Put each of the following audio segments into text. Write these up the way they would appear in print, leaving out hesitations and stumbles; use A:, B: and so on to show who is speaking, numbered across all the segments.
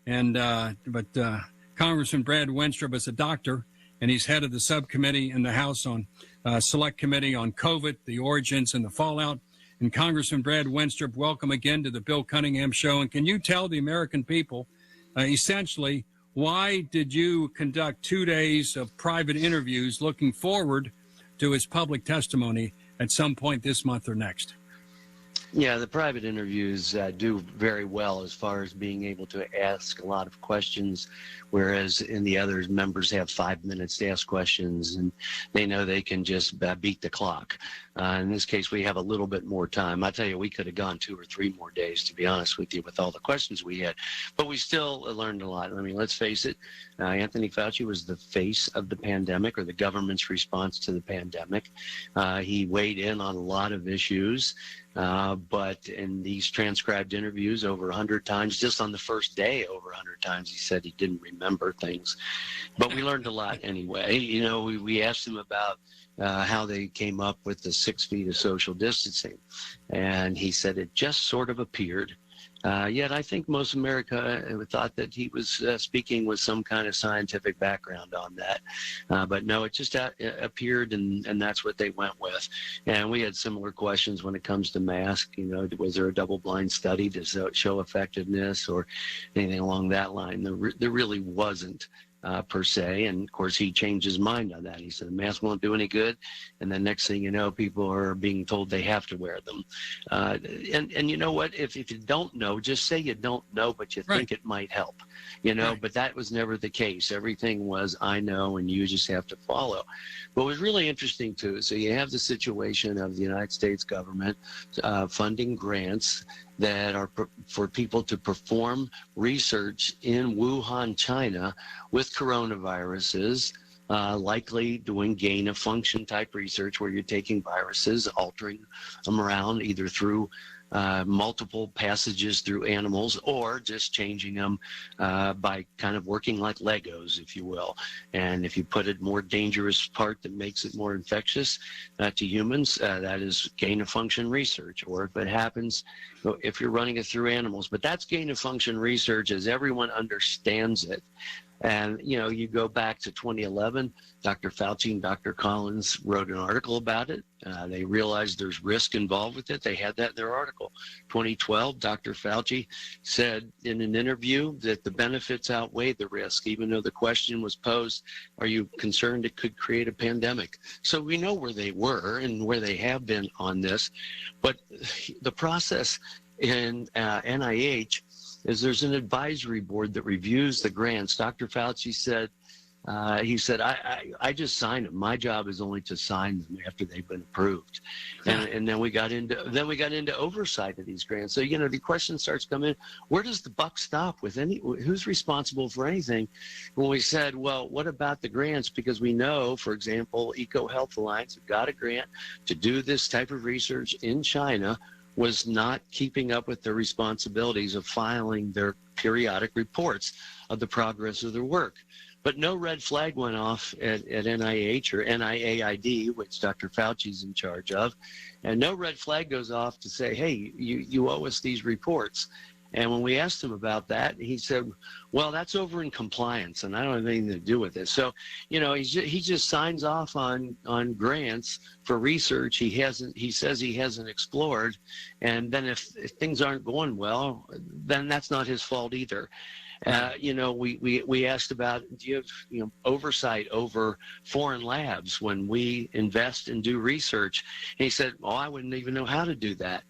A: And but Congressman Brad Wenstrup is a doctor, and he's head of the subcommittee in the House on Select Committee on COVID, the origins and the fallout. And Congressman Brad Wenstrup, welcome again to the Bill Cunningham Show. And can you tell the American people, essentially, why did you conduct 2 days of private interviews looking forward to his public testimony at some point this month or next?
B: Yeah, the private interviews do very well as far as being able to ask a lot of questions, whereas in the others, members have 5 minutes to ask questions, and they know they can just beat the clock. In this case, we have a little bit more time. I tell you, we could have gone 2 or 3 more days, to be honest with you, with all the questions we had. But we still learned a lot. I mean, let's face it, Anthony Fauci was the face of the pandemic, or the government's response to the pandemic. He weighed in on a lot of issues. But in these transcribed interviews over 100 times, just on the first day over 100 times, he said he didn't remember things. But we learned a lot anyway. You know, we asked him about how they came up with the 6 feet of social distancing. And he said it just sort of appeared. Yet I think most America thought that he was speaking with some kind of scientific background on that. But no, it just appeared, and that's what they went with. And we had similar questions when it comes to masks. You know, was there a double-blind study to show effectiveness or anything along that line? There really wasn't. Per se, and of course he changed his mind on that. He said the mask won't do any good, and then next thing you know, people are being told they have to wear them. And you know what? If you don't know, just say you don't know, but you think it might help. You know, but that was never the case. Everything was I know, and you just have to follow. What was really interesting too, so you have the situation of the United States government funding grants that are for people to perform research in Wuhan, China, with coronaviruses, likely doing gain-of-function type research where you're taking viruses, altering them around either through multiple passages through animals or just changing them by kind of working like Legos, if you will. And if you put a more dangerous part that makes it more infectious to humans, that is gain-of-function research. Or if it happens, if you're running it through animals. But that's gain-of-function research as everyone understands it. And, you know, you go back to 2011, Dr. Fauci and Dr. Collins wrote an article about it. They realized there's risk involved with it. They had that in their article. 2012, Dr. Fauci said in an interview that the benefits outweighed the risk, even though the question was posed, are you concerned it could create a pandemic? So we know where they were and where they have been on this. But the process in NIH is there's an advisory board that reviews the grants. Dr. Fauci said, I just sign them. My job is only to sign them after they've been approved. And then we got into oversight of these grants. So, you know, the question starts coming, where does the buck stop with who's responsible for anything? When we said, well, what about the grants? Because we know, for example, EcoHealth Alliance have got a grant to do this type of research in China, was not keeping up with their responsibilities of filing their periodic reports of the progress of their work. But no red flag went off at NIH or NIAID, which Dr. Fauci's in charge of, and no red flag goes off to say, hey, you owe us these reports. And when we asked him about that, he said, well, that's over in compliance, and I don't have anything to do with it. So, you know, he just signs off on grants for research he says he hasn't explored. And then if things aren't going well, then that's not his fault either. You know, we asked about, do you have oversight over foreign labs when we invest and do research? And he said, oh, I wouldn't even know how to do that.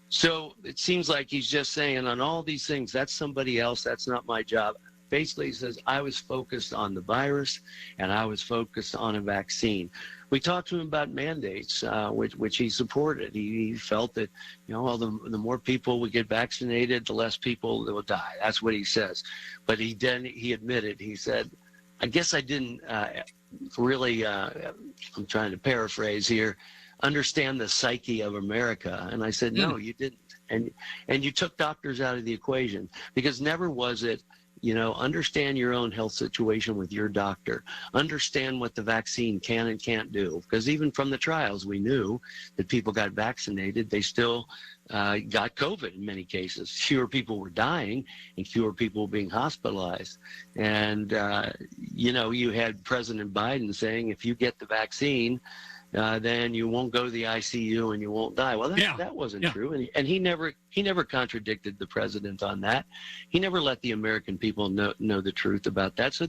B: So it seems like he's just saying on all these things, that's somebody else, that's not my job. Basically, he says, I was focused on the virus and I was focused on a vaccine. We talked to him about mandates, which he supported. He felt that, you know, well, the more people we get vaccinated, the less people will die. That's what he says. But he admitted, he said, I guess I didn't really, I'm trying to paraphrase here, understand the psyche of America. And I said, no, you didn't. And you took doctors out of the equation, because never was it understand your own health situation with your doctor. Understand what the vaccine can and can't do. Because even from the trials, we knew that people got vaccinated. They still got COVID in many cases. Fewer people were dying and fewer people being hospitalized. And, you had President Biden saying, if you get the vaccine, then you won't go to the ICU and you won't die. Well, that wasn't true. And he never contradicted the president on that. He never let the American people know the truth about that. So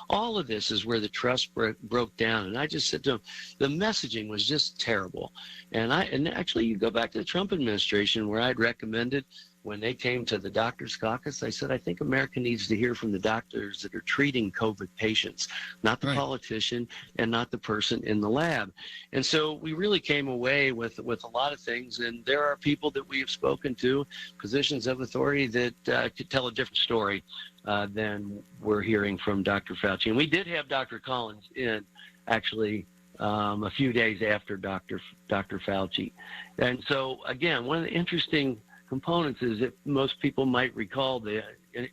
B: all of this is where the trust broke down. And I just said to him, the messaging was just terrible. And actually you go back to the Trump administration where I'd recommended, when they came to the Doctors Caucus, I said, I think America needs to hear from the doctors that are treating COVID patients, not the politician and not the person in the lab. And so we really came away with a lot of things. And there are people that we have spoken to, positions of authority, that could tell a different story than we're hearing from Dr. Fauci. And we did have Dr. Collins in, actually, a few days after Dr. Fauci. And so, again, one of the interesting components is that most people might recall the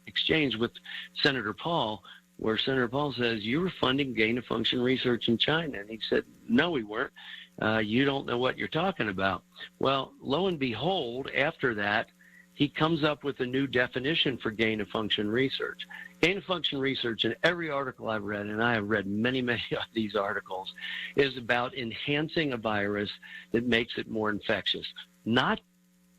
B: exchange with Senator Paul, where Senator Paul says, you were funding gain-of-function research in China. And he said, no, we weren't. You don't know what you're talking about. Well, lo and behold, after that, he comes up with a new definition for gain-of-function research. Gain-of-function research, in every article I've read, and I have read many, many of these articles, is about enhancing a virus that makes it more infectious. Not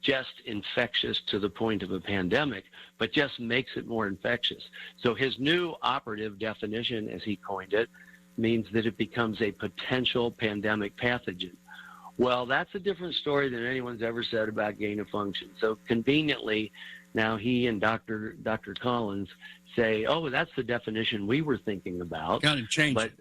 B: just infectious to the point of a pandemic, but just makes it more infectious. So his new operative definition, as he coined it, means that it becomes a potential pandemic pathogen. Well, that's a different story than anyone's ever said about gain of function. So conveniently, now he and Dr. Collins say, oh, that's the definition we were thinking about.
A: Got to change
B: it.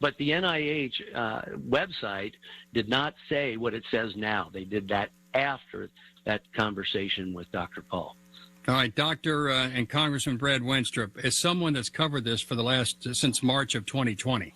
B: But the NIH website did not say what it says now. They did that after that conversation with Dr. Paul.
A: All right, Dr. And Congressman Brad Wenstrup, as someone that's covered this for since March of 2020,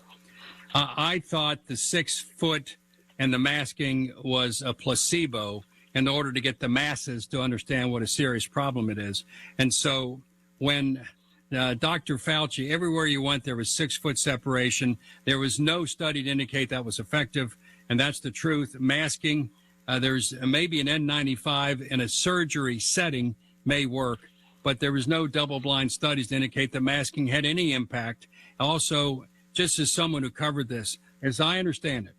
A: I thought the 6 foot and the masking was a placebo in order to get the masses to understand what a serious problem it is. And so when Dr. Fauci, everywhere you went, there was 6 foot separation. There was no study to indicate that was effective, and that's the truth. Masking, there's maybe an N95 in a surgery setting may work, but there was no double-blind studies to indicate that masking had any impact. Also, just as someone who covered this, as I understand it,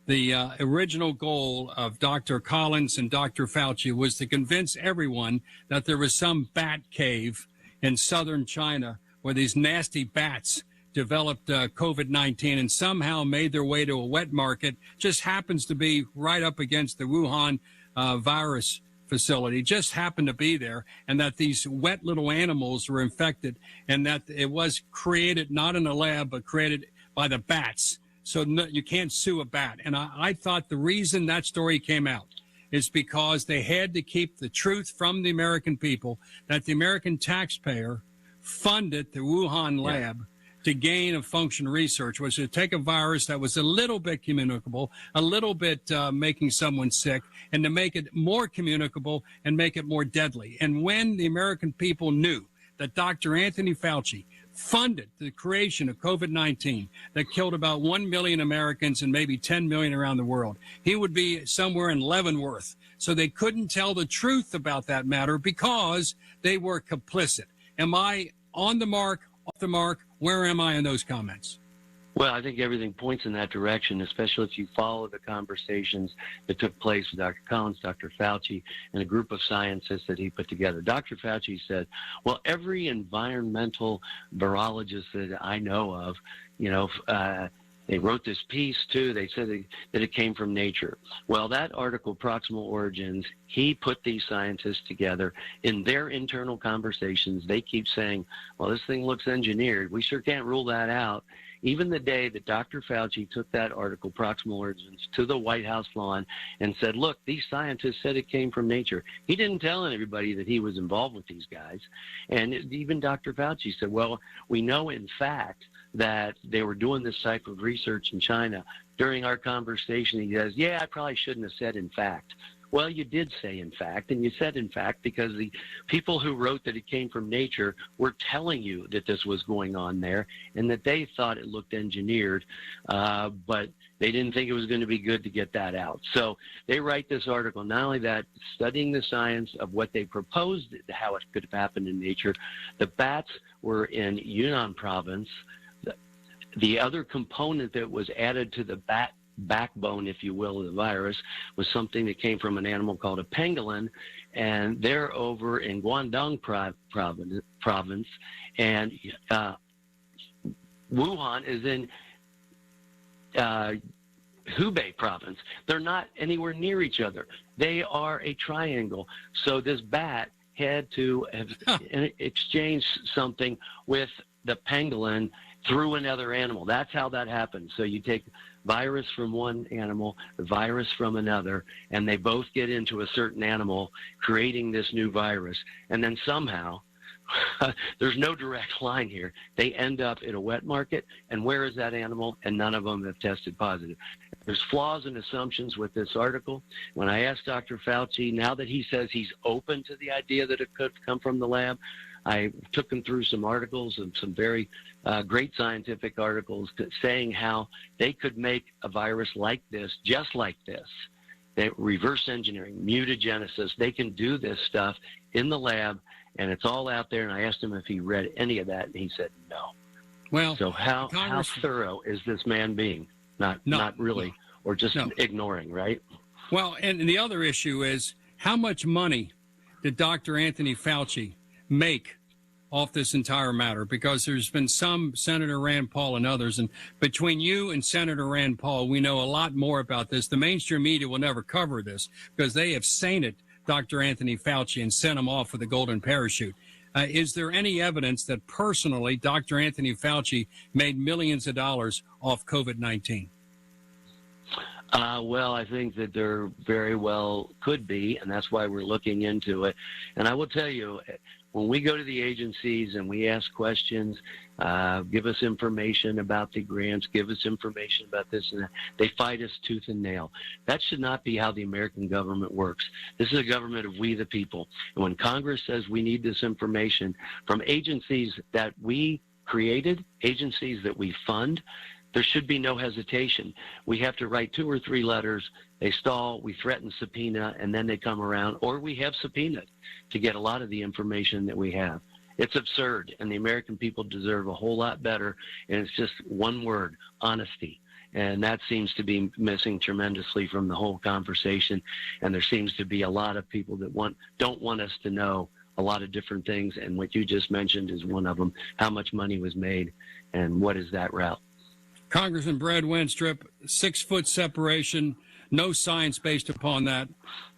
A: the original goal of Dr. Collins and Dr. Fauci was to convince everyone that there was some bat cave in southern China where these nasty bats developed COVID-19 and somehow made their way to a wet market. Just happens to be right up against the Wuhan virus facility, just happened to be there, and that these wet little animals were infected, and that it was created not in a lab, but created by the bats. So no, you can't sue a bat. And I thought the reason that story came out is because they had to keep the truth from the American people, that the American taxpayer funded the Wuhan lab to gain of function research, was to take a virus that was a little bit communicable, a little bit making someone sick, and to make it more communicable and make it more deadly. And when the American people knew that Dr. Anthony Fauci funded the creation of COVID-19 that killed about 1 million Americans and maybe 10 million around the world, he would be somewhere in Leavenworth. So they couldn't tell the truth about that matter because they were complicit. Am I on the mark, off the mark? Where am I in those comments?
B: Well, I think everything points in that direction, especially if you follow the conversations that took place with Dr. Collins, Dr. Fauci, and a group of scientists that he put together. Dr. Fauci said, well, every environmental virologist that I know of, they wrote this piece, too. They said that it came from nature. Well, that article, Proximal Origins, he put these scientists together in their internal conversations. They keep saying, well, this thing looks engineered. We sure can't rule that out. Even the day that Dr. Fauci took that article, Proximal Origins, to the White House lawn and said, look, these scientists said it came from nature. He didn't tell anybody that he was involved with these guys. And even Dr. Fauci said, well, we know, in fact, that they were doing this type of research in China. During our conversation, he says, yeah, I probably shouldn't have said in fact. Well, you did say in fact, and you said in fact because the people who wrote that it came from nature were telling you that this was going on there and that they thought it looked engineered, but they didn't think it was going to be good to get that out. So they write this article. Not only that, studying the science of what they proposed, how it could have happened in nature. The bats were in Yunnan province. The other component that was added to the bat backbone, if you will, of the virus was something that came from an animal called a pangolin, and they're over in Guangdong province, and Wuhan is in Hubei province. They're not anywhere near each other. They are a triangle. So this bat had to have exchanged something with the pangolin through another animal. That's how that happens. So you take virus from one animal, the virus from another, and they both get into a certain animal, creating this new virus. And then somehow, there's no direct line here, they end up in a wet market, and where is that animal? And none of them have tested positive. There's flaws and assumptions with this article. When I asked Dr. Fauci, now that he says he's open to the idea that it could come from the lab, I took him through some articles and some very great scientific articles saying how they could make a virus like this, just like this. They reverse engineering, mutagenesis. They can do this stuff in the lab, and it's all out there. And I asked him if he read any of that, and he said no.
A: Well,
B: so how thorough is this man being? Not really, or just ignoring, right?
A: Well, and the other issue is how much money did Dr. Anthony Fauci make off this entire matter? Because there's been some, Senator Rand Paul and others, and between you and Senator Rand Paul, we know a lot more about this. The mainstream media will never cover this because they have sainted Dr. Anthony Fauci and sent him off with a golden parachute. Is there any evidence that personally Dr. Anthony Fauci made millions of dollars off COVID-19?
B: Well, I think that there very well could be, and that's why we're looking into it. And I will tell you, when we go to the agencies and we ask questions, give us information about the grants, give us information about this and that, they fight us tooth and nail. That should not be how the American government works. This is a government of we the people. And when Congress says we need this information from agencies that we created, agencies that we fund, there should be no hesitation. We have to write 2 or 3 letters. They stall, we threaten subpoena, and then they come around, or we have subpoenaed to get a lot of the information that we have. It's absurd, and the American people deserve a whole lot better, and it's just one word, honesty. And that seems to be missing tremendously from the whole conversation, and there seems to be a lot of people that don't want us to know a lot of different things, and what you just mentioned is one of them, how much money was made, and what is that route?
A: Congressman Brad Wenstrup, 6-foot separation, no science based upon that.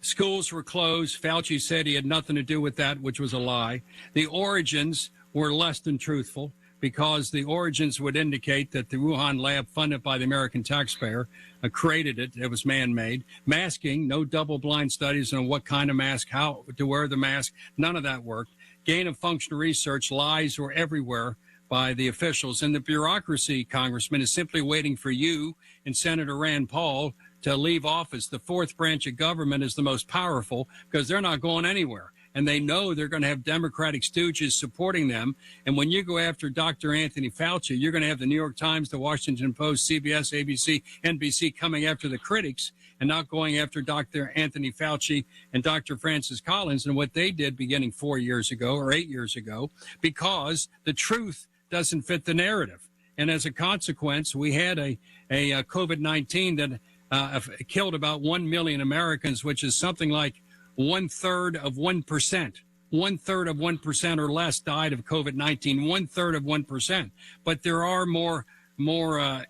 A: Schools were closed. Fauci said he had nothing to do with that, which was a lie. The origins were less than truthful because the origins would indicate that the Wuhan lab funded by the American taxpayer created it. It was man-made. Masking, no double-blind studies on what kind of mask, how to wear the mask. None of that worked. Gain of function research, lies were everywhere by the officials. And the bureaucracy, Congressman, is simply waiting for you and Senator Rand Paul to leave office. The fourth branch of government is the most powerful because they're not going anywhere. And they know they're going to have Democratic stooges supporting them. And when you go after Dr. Anthony Fauci, you're going to have the New York Times, the Washington Post, CBS, ABC, NBC coming after the critics and not going after Dr. Anthony Fauci and Dr. Francis Collins and what they did beginning 4 years ago or 8 years ago, because the truth doesn't fit the narrative. And as a consequence, we had a COVID-19 that killed about 1 million Americans, which is something like 1/3 of 1%. 1/3 of 1% or less died of COVID-19, 1/3 of 1%. But there are more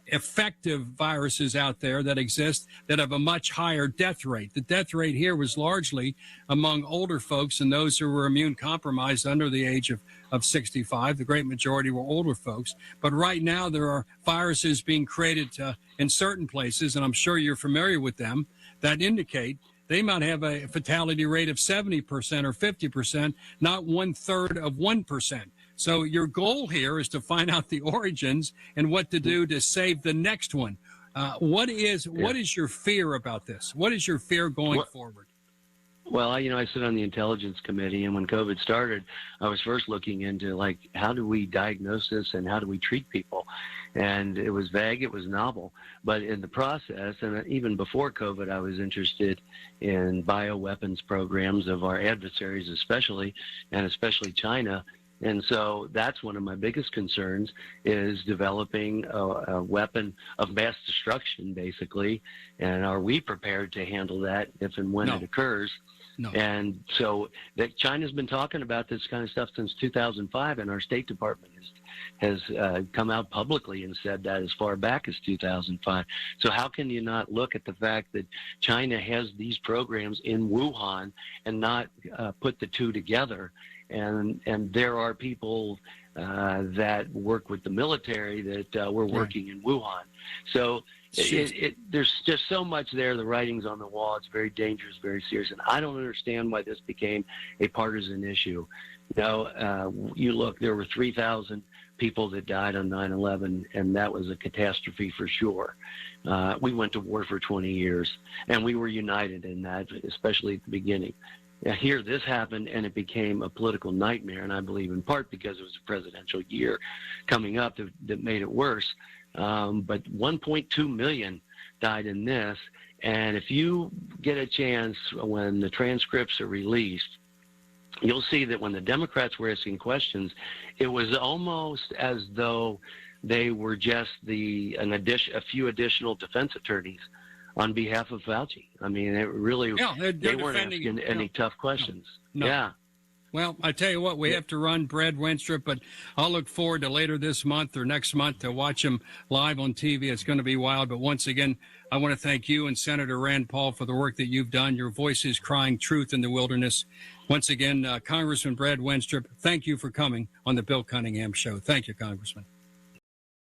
A: effective viruses out there that exist that have a much higher death rate. The death rate here was largely among older folks and those who were immune compromised under the age of 65. The great majority were older folks. But right now there are viruses being created in certain places, and I'm sure you're familiar with them, that indicate they might have a fatality rate of 70% or 50%, not 1/3 of 1%. So your goal here is to find out the origins and what to do to save the next one. What is your fear about this? What is your fear going forward?
B: Well, I sit on the Intelligence Committee, and when COVID started, I was first looking into, like, how do we diagnose this and how do we treat people? And it was vague, it was novel. But in the process, and even before COVID, I was interested in bioweapons programs of our adversaries especially, and especially China. And so that's one of my biggest concerns, is developing a weapon of mass destruction, basically. And are we prepared to handle that if and when it occurs?
A: No.
B: And so that China's been talking about this kind of stuff since 2005, and our State Department has come out publicly and said that as far back as 2005. So how can you not look at the fact that China has these programs in Wuhan and not put the two together? And there are people that work with the military that were working in Wuhan. So there's just so much there. The writing's on the wall. It's very dangerous, very serious. And I don't understand why this became a partisan issue. You look, there were 3,000 people that died on 9/11, and that was a catastrophe for sure. We went to war for 20 years, and we were united in that, especially at the beginning. Here, this happened, and it became a political nightmare, and I believe in part because it was a presidential year coming up that made it worse. But 1.2 million died in this, and if you get a chance when the transcripts are released, you'll see that when the Democrats were asking questions, it was almost as though they were just a few additional defense attorneys on behalf of Fauci. I mean, it really, they weren't asking any tough questions.
A: No.
B: Yeah.
A: Well, I tell you what, we have to run, Brad Wenstrup, but I'll look forward to later this month or next month to watch him live on TV. It's going to be wild. But once again, I want to thank you and Senator Rand Paul for the work that you've done. Your voice is crying truth in the wilderness. Once again, Congressman Brad Wenstrup, thank you for coming on the Bill Cunningham Show. Thank you, Congressman.